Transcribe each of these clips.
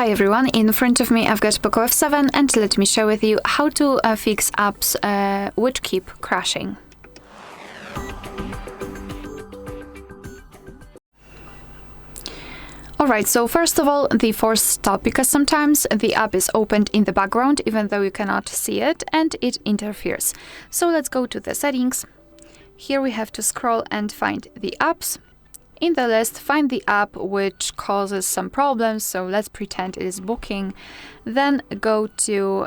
Hi everyone, in front of me I've got POCO F7 and let me share with you how to fix apps which keep crashing. Alright, so first of all, the force stop, because sometimes the app is opened in the background even though you cannot see it and it interferes. So let's go to the settings. Here we have to scroll and find the apps. In the list, find the app which causes some problems, so let's pretend it is booking. Then go to,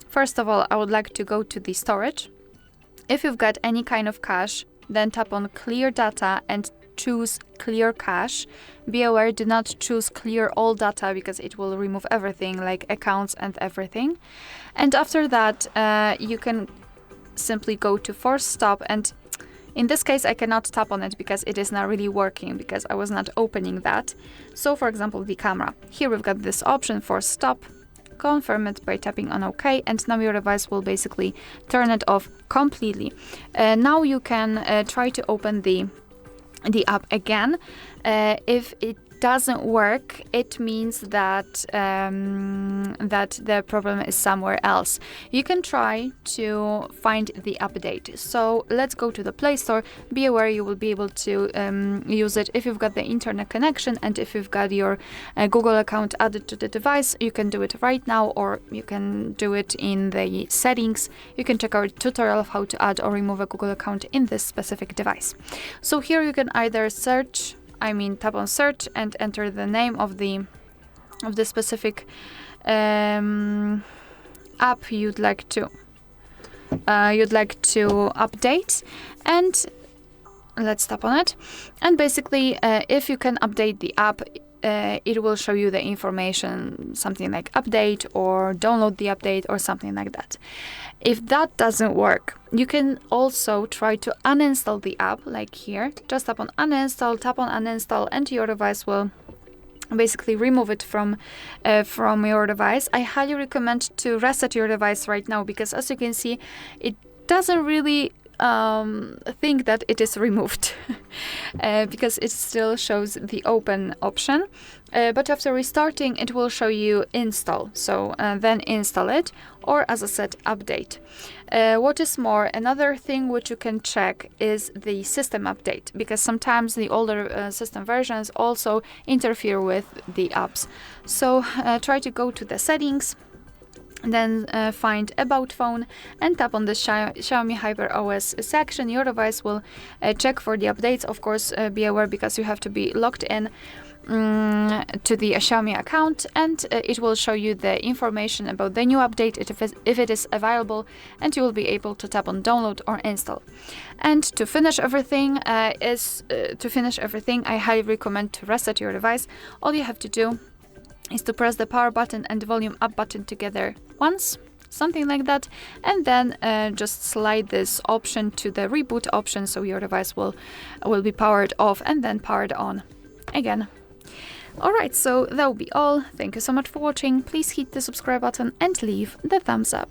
first of all, I would like to go to the storage. If you've got any kind of cache, then tap on clear data and choose clear cache. Be aware, do not choose clear all data because it will remove everything like accounts and everything. And after that, you can simply go to force stop, and in this case I cannot tap on it because it is not really working because I was not opening that. So for example, the camera. Here we've got this option for stop. Confirm it by tapping on OK, and now your device will basically turn it off completely. Now you can try to open the app again. If it doesn't work, it means that that the problem is somewhere else. You can try to find the update. So let's go to the Play Store. Be aware, you will be able to use it if you've got the internet connection and if you've got your Google account added to the device. You can do it right now, or you can do it in the settings. You can check our tutorial of how to add or remove a Google account in this specific device. So here you can either tap on search and enter the name of the specific app you'd like to update, and let's tap on it. And basically, if you can update the app, it will show you the information, something like update or download the update or something like that. If that doesn't work, you can also try to uninstall the app, like here. Just tap on uninstall, and your device will basically remove it from your device. I highly recommend to reset your device right now because, as you can see, it doesn't really think that it is removed because it still shows the open option, but after restarting it will show you install. So then install it, or as I said, update. What is more, another thing which you can check is the system update, because sometimes the older system versions also interfere with the apps. So try to go to the settings, then find About Phone and tap on the Xiaomi HyperOS section. Your device will check for the updates. Of course, be aware because you have to be logged in to the Xiaomi account, and it will show you the information about the new update if it is available, and you will be able to tap on download or install. And to finish everything, I highly recommend to reset your device. All you have to do is to press the power button and the volume up button together once, something like that, and then just slide this option to the reboot option, so your device will be powered off and then powered on again. Alright, so that will be all. Thank you so much for watching. Please hit the subscribe button and leave the thumbs up.